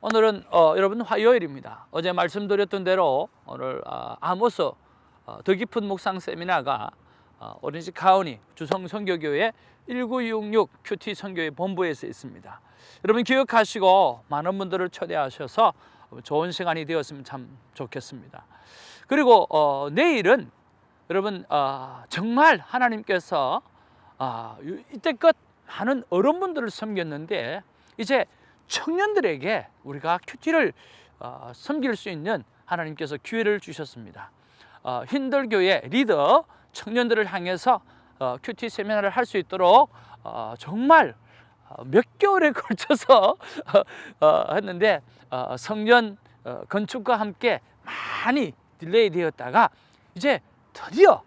오늘은 여러분 화요일입니다. 어제 말씀드렸던 대로 오늘 아모스 더 깊은 묵상 세미나가 오렌지 카운티 주성 선교교회 1966 큐티 선교회 본부에서 있습니다. 여러분 기억하시고 많은 분들을 초대하셔서 좋은 시간이 되었으면 참 좋겠습니다. 그리고 내일은 여러분 정말 하나님께서 이때껏 많은 어른분들을 섬겼는데 이제 청년들에게 우리가 큐티를 섬길 수 있는 하나님께서 기회를 주셨습니다. 힌들교회 리더 청년들을 향해서 큐티 세미나를 할 수 있도록 정말 몇 개월에 걸쳐서 했는데 성전 건축과 함께 많이 딜레이 되었다가 이제 드디어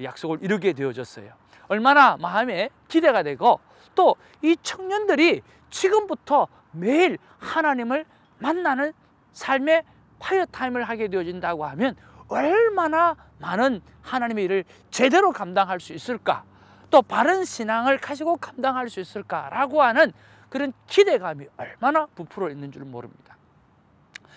약속을 이루게 되어졌어요. 얼마나 마음에 기대가 되고 또 이 청년들이 지금부터 매일 하나님을 만나는 삶의 파이어 타임을 하게 되어진다고 하면 얼마나 많은 하나님의 일을 제대로 감당할 수 있을까, 또 바른 신앙을 가지고 감당할 수 있을까라고 하는 그런 기대감이 얼마나 부풀어 있는 줄 모릅니다.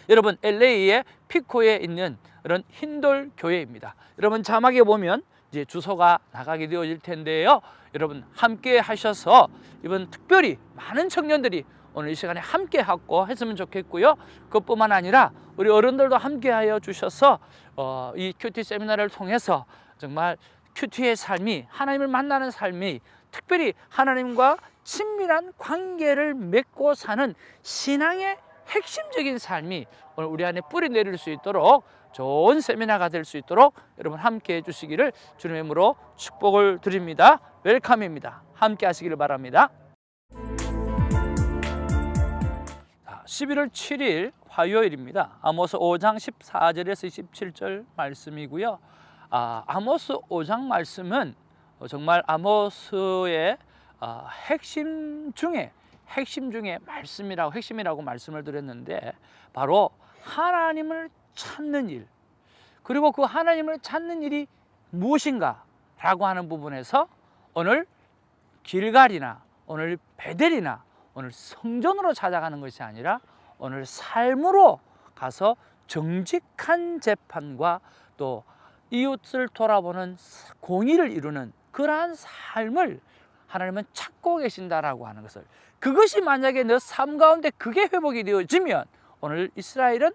여러분 LA의 피코에 있는 그런 힌돌 교회입니다. 여러분 자막에 보면 이제 주소가 나가게 되어질 텐데요. 여러분 함께 하셔서 이번 특별히 많은 청년들이 오늘 이 시간에 함께 하고 했으면 좋겠고요. 그것뿐만 아니라 우리 어른들도 함께 하여 주셔서 이 큐티 세미나를 통해서 정말 큐티의 삶이, 하나님을 만나는 삶이, 특별히 하나님과 친밀한 관계를 맺고 사는 신앙의 핵심적인 삶이 오늘 우리 안에 뿌리 내릴 수 있도록 좋은 세미나가 될 수 있도록 여러분 함께 해 주시기를 주님의 이름으로 축복을 드립니다. 웰컴입니다. 함께 하시기를 바랍니다. 11월 7일 화요일입니다. 아모스 5장 14절에서 27절 말씀이고요. 아모스 5장 말씀은 정말 아모스의 핵심 중에 핵심이라고 말씀을 드렸는데, 바로 하나님을 찾는 일, 그리고 그 하나님을 찾는 일이 무엇인가 라고 하는 부분에서 오늘 길갈이나 오늘 베델이나 오늘 성전으로 찾아가는 것이 아니라 오늘 삶으로 가서 정직한 재판과 또 이웃을 돌아보는 공의를 이루는 그러한 삶을 하나님은 찾고 계신다라고 하는 것을, 그것이 만약에 너 삶 가운데 그게 회복이 되어지면 오늘 이스라엘은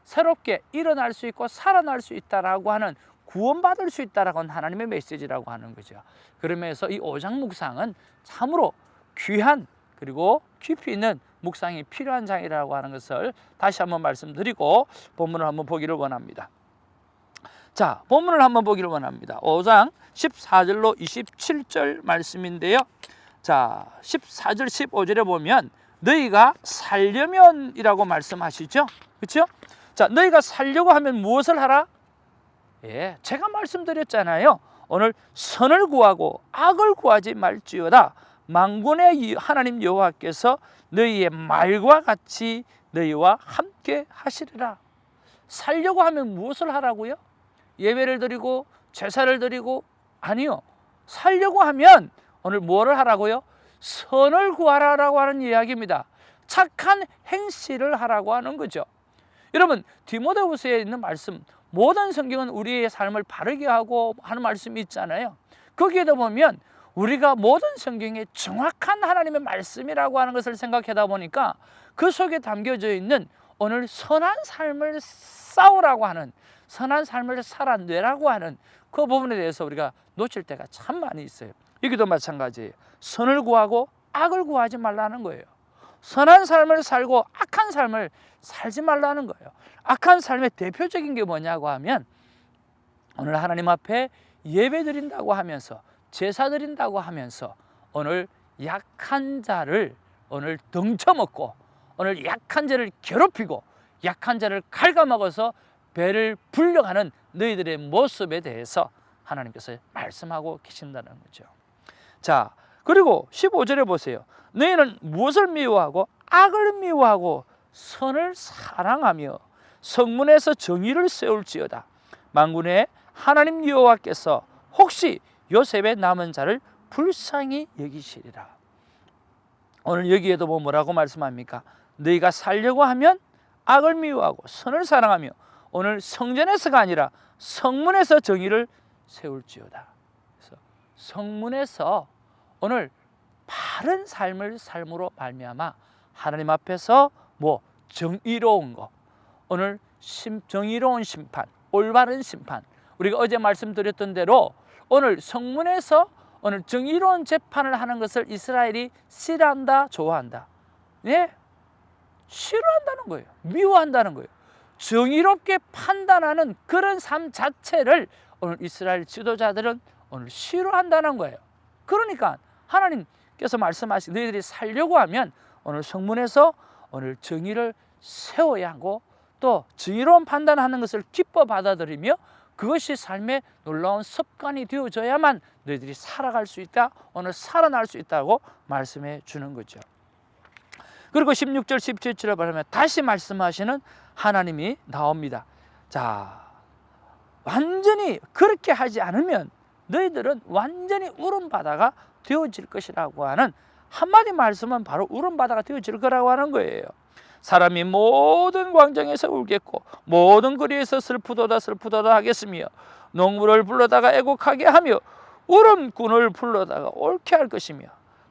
새롭게 일어날 수 있고 살아날 수 있다라고 하는, 구원받을 수 있다라고 하는 하나님의 메시지라고 하는 거죠. 그러면서 이 5장 묵상은 참으로 귀한 그리고 깊이 있는 묵상이 필요한 장이라고 하는 것을 다시 한번 말씀드리고 본문을 한번 보기를 원합니다. 자, 본문을 한번 보기를 원합니다. 5장 14절로 27절 말씀인데요. 자, 14절 15절에 보면 너희가 살려면이라고 말씀하시죠. 그렇죠? 자, 너희가 살려고 하면 무엇을 하라? 예, 제가 말씀드렸잖아요. 오늘 선을 구하고 악을 구하지 말지어다. 만군의 하나님 여호와께서 너희의 말과 같이 너희와 함께 하시리라. 살려고 하면 무엇을 하라고요? 예배를 드리고 제사를 드리고? 아니요. 살려고 하면 오늘 뭐를 하라고요? 선을 구하라라고 하는 이야기입니다. 착한 행실을 하라고 하는 거죠. 여러분 디모데후서에 있는 말씀, 모든 성경은 우리의 삶을 바르게 하고 하는 말씀이 있잖아요. 거기에도 보면 우리가 모든 성경에 정확한 하나님의 말씀이라고 하는 것을 생각하다 보니까 그 속에 담겨져 있는 오늘 선한 삶을 싸우라고 하는, 선한 삶을 살아내라고 하는 그 부분에 대해서 우리가 놓칠 때가 참 많이 있어요. 여기도 마찬가지예요. 선을 구하고 악을 구하지 말라는 거예요. 선한 삶을 살고 악한 삶을 살지 말라는 거예요. 악한 삶의 대표적인 게 뭐냐고 하면 오늘 하나님 앞에 예배 드린다고 하면서 제사 드린다고 하면서 오늘 약한 자를 오늘 등쳐먹고 오늘 약한 자를 괴롭히고 약한 자를 갉아먹어서 배를 불려가는 너희들의 모습에 대해서 하나님께서 말씀하고 계신다는 거죠. 자, 그리고 15절에 보세요. 너희는 무엇을 미워하고 악을 미워하고 선을 사랑하며 성문에서 정의를 세울지어다. 만군의 하나님 여호와께서 혹시 요셉의 남은 자를 불쌍히 여기시리라. 오늘 여기에도 뭐라고 말씀합니까? 너희가 살려고 하면 악을 미워하고 선을 사랑하며 오늘 성전에서가 아니라 성문에서 정의를 세울지어다. 그래서 성문에서 오늘 바른 삶을 삶으로 말미암아 하나님 앞에서 정의로운 거, 오늘 정의로운 심판, 올바른 심판, 우리가 어제 말씀드렸던 대로 오늘 성문에서 오늘 정의로운 재판을 하는 것을 이스라엘이 싫어한다, 좋아한다? 예? 싫어한다는 거예요. 미워한다는 거예요. 정의롭게 판단하는 그런 삶 자체를 오늘 이스라엘 지도자들은 오늘 싫어한다는 거예요. 그러니까 하나님께서 말씀하신 너희들이 살려고 하면 오늘 성문에서 오늘 정의를 세워야 하고 또 정의로운 판단하는 것을 기뻐 받아들이며 그것이 삶의 놀라운 습관이 되어져야만 너희들이 살아갈 수 있다, 오늘 살아날 수 있다고 말씀해 주는 거죠. 그리고 16절 17절에 보면 다시 말씀하시는 하나님이 나옵니다. 자, 완전히 그렇게 하지 않으면 너희들은 완전히 울음바다가 되어질 것이라고 하는 한마디 말씀은 바로 울음바다가 되어질 거라고 하는 거예요. 사람이 모든 광장에서 울겠고 모든 거리에서 슬프도다 슬프도다 하겠으며 농부를 불러다가 애곡하게 하며 울음꾼을 불러다가 옳게 할 것이며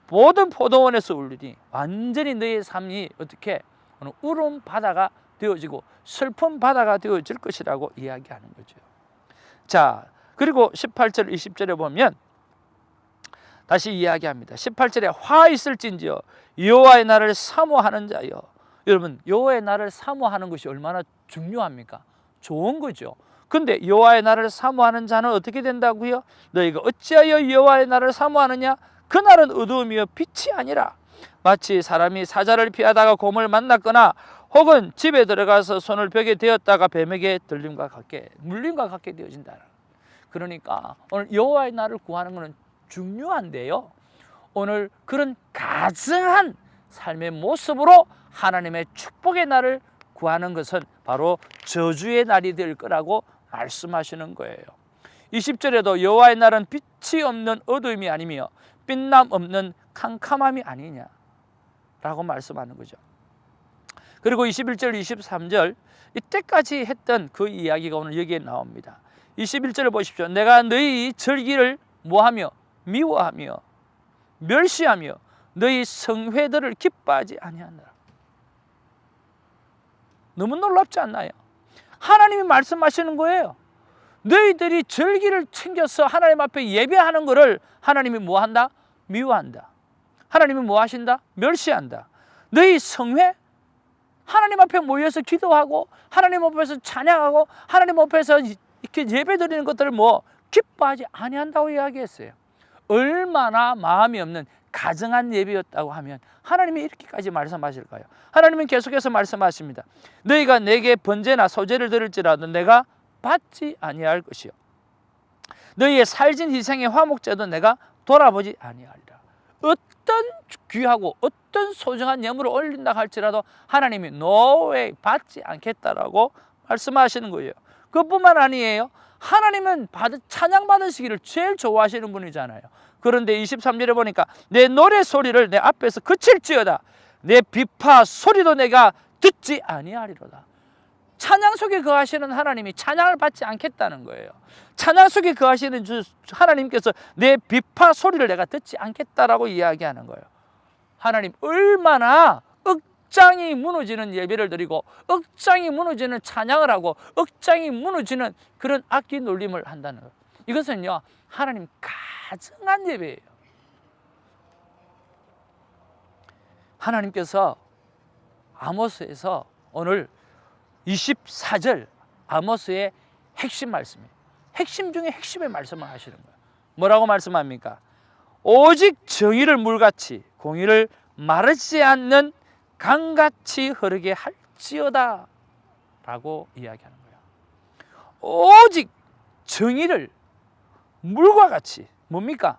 모든 포도원에서 울리니 완전히 너의 삶이 어떻게 울음바다가 되어지고 슬픈 바다가 되어질 것이라고 이야기하는 거죠. 자, 그리고 18절 20절에 보면 다시 이야기합니다. 18절에 화 있을진지여 여호와의 날을 사모하는 자여. 여러분, 여호와의 날을 사모하는 것이 얼마나 중요합니까? 좋은 거죠. 근데 여호와의 날을 사모하는 자는 어떻게 된다고요? 너희가 어찌하여 여호와의 날을 사모하느냐? 그날은 어두움이요 빛이 아니라 마치 사람이 사자를 피하다가 곰을 만났거나 혹은 집에 들어가서 손을 벽에 대었다가 뱀에게 물림과 같게 되어진다. 그러니까 오늘 여호와의 날을 구하는 것은 중요한데요, 오늘 그런 가증한 삶의 모습으로 하나님의 축복의 날을 구하는 것은 바로 저주의 날이 될 거라고 말씀하시는 거예요. 20절에도 여호와의 날은 빛이 없는 어두움이 아니며 빛남 없는 캄캄함이 아니냐라고 말씀하는 거죠. 그리고 21절 23절 이때까지 했던 그 이야기가 오늘 여기에 나옵니다. 21절을 보십시오. 내가 너희 절기를 뭐하며 미워하며 멸시하며 너희 성회들을 기뻐하지 아니하느라. 너무 놀랍지 않나요? 하나님이 말씀하시는 거예요. 너희들이 절기를 챙겨서 하나님 앞에 예배하는 것을 하나님이 뭐한다? 미워한다. 하나님이 뭐하신다? 멸시한다. 너희 성회, 하나님 앞에 모여서 기도하고 하나님 앞에서 찬양하고 하나님 앞에서 이렇게 예배드리는 것들을 기뻐하지 아니한다고 이야기했어요. 얼마나 마음이 없는 가증한 예배였다고 하면 하나님이 이렇게까지 말씀하실까요? 하나님은 계속해서 말씀하십니다. 너희가 내게 번제나 소제를 드릴지라도 내가 받지 아니할 것이요 너희의 살진 희생의 화목제도 내가 돌아보지 아니하리라. 어떤 귀하고 어떤 소중한 예물을 올린다 할지라도 하나님이 no way 받지 않겠다라고 말씀하시는 거예요. 그것뿐만 아니에요. 하나님은 찬양 받으시기를 제일 좋아하시는 분이잖아요. 그런데 23절에 보니까 내 노래 소리를 내 앞에서 그칠지어다 내 비파 소리도 내가 듣지 아니하리로다. 찬양 속에 거하시는 하나님이 찬양을 받지 않겠다는 거예요. 찬양 속에 거하시는 주 하나님께서 내 비파 소리를 내가 듣지 않겠다라고 이야기하는 거예요. 하나님 얼마나 억장이 무너지는 예배를 드리고 억장이 무너지는 찬양을 하고 억장이 무너지는 그런 악기 놀림을 한다는 거예요. 이것은요 하나님 가증한 예배예요. 하나님께서 아모스에서 오늘 24절 아모스의 핵심 말씀이에요. 핵심 중에 핵심의 말씀을 하시는 거예요. 뭐라고 말씀합니까? 오직 정의를 물같이 공의를 마르지 않는 강같이 흐르게 할지어다 라고 이야기하는 거예요. 오직 정의를 물과 같이 뭡니까?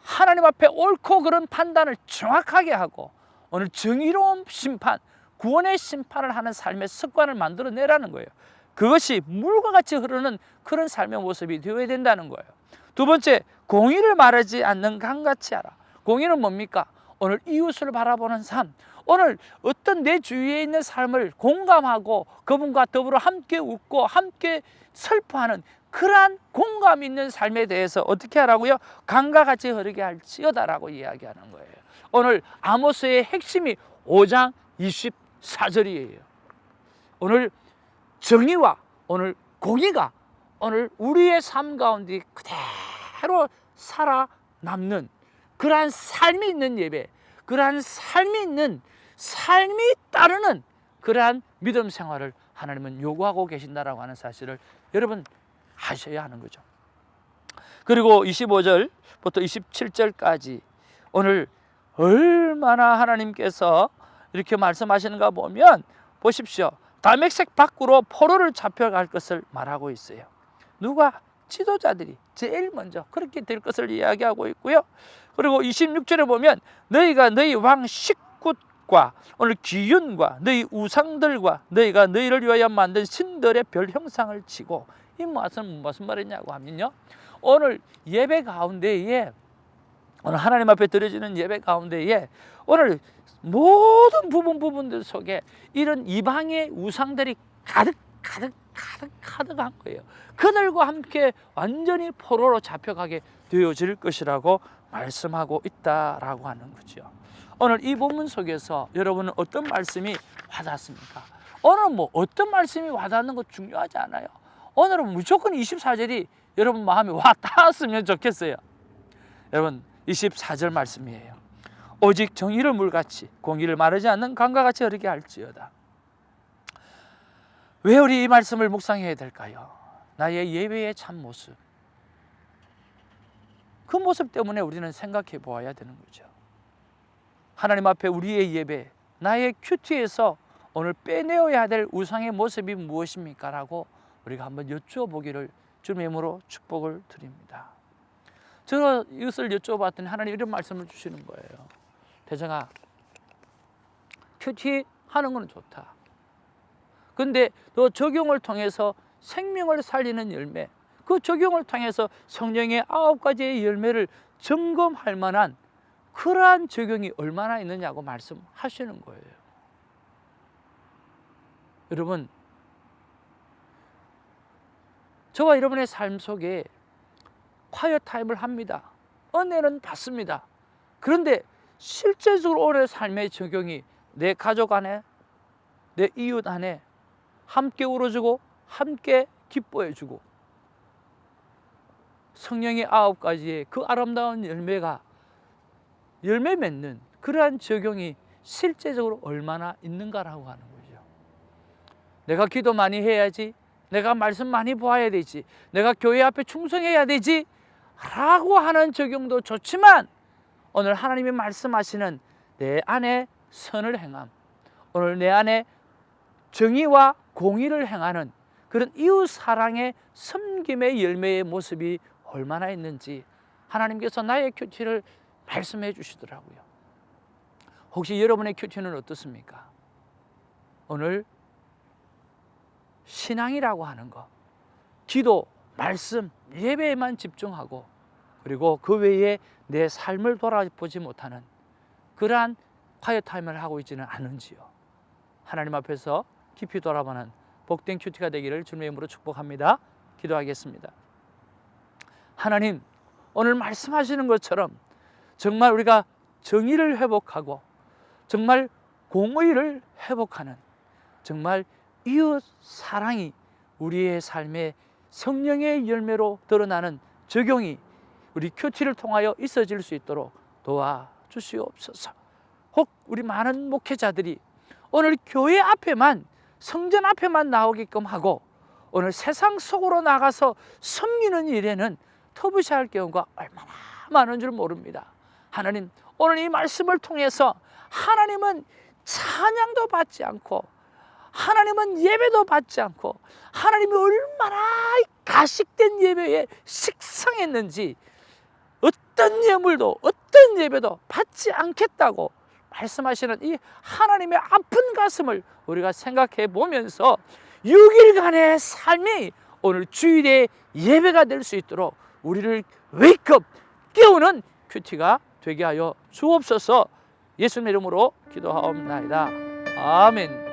하나님 앞에 옳고 그른 판단을 정확하게 하고 오늘 정의로운 심판, 구원의 심판을 하는 삶의 습관을 만들어내라는 거예요. 그것이 물과 같이 흐르는 그런 삶의 모습이 되어야 된다는 거예요. 두 번째, 공의를 마르지 않는 강같이 하라. 공의는 뭡니까? 오늘 이웃을 바라보는 삶, 오늘 어떤 내 주위에 있는 삶을 공감하고 그분과 더불어 함께 웃고 함께 슬퍼하는 그러한 공감 있는 삶에 대해서 어떻게 하라고요? 강과 같이 흐르게 할지어다라고 이야기하는 거예요. 오늘 아모스의 핵심이 5장 24절이에요. 오늘 정의와 오늘 공의가 오늘 우리의 삶 가운데 그대로 살아남는 그러한 삶이 있는 예배, 그러한 삶이 있는 삶이 따르는 그러한 믿음 생활을 하나님은 요구하고 계신다라고 하는 사실을 여러분 아셔야 하는 거죠. 그리고 25절부터 27절까지 오늘 얼마나 하나님께서 이렇게 말씀하시는가 보면 보십시오. 다메섹 밖으로 포로를 잡혀갈 것을 말하고 있어요. 누가? 지도자들이 제일 먼저 그렇게 될 것을 이야기하고 있고요. 그리고 26절에 보면 너희가 너희 왕 식굿과 오늘 기윤과 너희 우상들과 너희가 너희를 위하여 만든 신들의 별 형상을 치고, 이 무슨 말이냐고 하면요, 오늘 예배 가운데에 오늘 하나님 앞에 드려지는 예배 가운데에 오늘 모든 부분들 속에 이런 이방의 우상들이 가득한 거예요. 그들과 함께 완전히 포로로 잡혀가게 되어질 것이라고 말씀하고 있다라고 하는 거죠. 오늘 이 본문 속에서 여러분은 어떤 말씀이 와닿습니까? 오늘은 뭐 어떤 말씀이 와닿는 거 중요하지 않아요. 오늘은 무조건 24절이 여러분 마음에 와 닿았으면 좋겠어요. 여러분 24절 말씀이에요. 오직 정의를 물같이 공의를 마르지 않는 강과 같이 흐르게 할지어다. 왜 우리 이 말씀을 묵상해야 될까요? 나의 예배의 참 모습, 그 모습 때문에 우리는 생각해 보아야 되는 거죠. 하나님 앞에 우리의 예배, 나의 큐티에서 오늘 빼내어야 될 우상의 모습이 무엇입니까? 라고 우리가 한번 여쭈어보기를 주님의 이름으로 축복을 드립니다. 제가 이것을 여쭤봤더니 하나님 이런 말씀을 주시는 거예요. 대정아, 큐티 하는 건 좋다. 근데 너 적용을 통해서 생명을 살리는 열매, 그 적용을 통해서 성령의 9가지의 열매를 점검할 만한 그러한 적용이 얼마나 있느냐고 말씀하시는 거예요. 여러분, 저와 여러분의 삶 속에 콰이어 타임을 합니다. 은혜는 받습니다. 그런데 실제적으로 오늘 삶의 적용이 내 가족 안에, 내 이웃 안에 함께 울어주고 함께 기뻐해주고 성령의 9가지의 그 아름다운 열매가 열매 맺는 그러한 적용이 실제적으로 얼마나 있는가라고 하는 거죠. 내가 기도 많이 해야지, 내가 말씀 많이 보아야 되지, 내가 교회 앞에 충성해야 되지 라고 하는 적용도 좋지만, 오늘 하나님이 말씀하시는 내 안에 선을 행함, 오늘 내 안에 정의와 공의를 행하는 그런 이웃 사랑의 섬김의 열매의 모습이 얼마나 있는지 하나님께서 나의 큐티를 말씀해 주시더라고요. 혹시 여러분의 큐티는 어떻습니까? 오늘 신앙이라고 하는 것, 기도, 말씀, 예배에만 집중하고 그리고 그 외에 내 삶을 돌아보지 못하는 그러한 콰이어 타임을 하고 있지는 않은지요. 하나님 앞에서 깊이 돌아보는 복된 큐티가 되기를 주님의 이름으로 축복합니다. 기도하겠습니다. 하나님, 오늘 말씀하시는 것처럼 정말 우리가 정의를 회복하고 정말 공의를 회복하는 정말 이웃 사랑이 우리의 삶에 성령의 열매로 드러나는 적용이 우리 큐티를 통하여 있어질 수 있도록 도와주시옵소서. 혹 우리 많은 목회자들이 오늘 교회 앞에만, 성전 앞에만 나오게끔 하고 오늘 세상 속으로 나가서 섬기는 일에는 터부시할 경우가 얼마나 많은 줄 모릅니다. 하나님, 오늘 이 말씀을 통해서 하나님은 찬양도 받지 않고 하나님은 예배도 받지 않고 하나님이 얼마나 가식된 예배에 식상했는지 어떤 예물도 어떤 예배도 받지 않겠다고 말씀하시는 이 하나님의 아픈 가슴을 우리가 생각해 보면서 6일간의 삶이 오늘 주일의 예배가 될 수 있도록 우리를 웨이크업, 깨우는 큐티가 되게 하여 주옵소서. 예수님의 이름으로 기도하옵나이다. 아멘.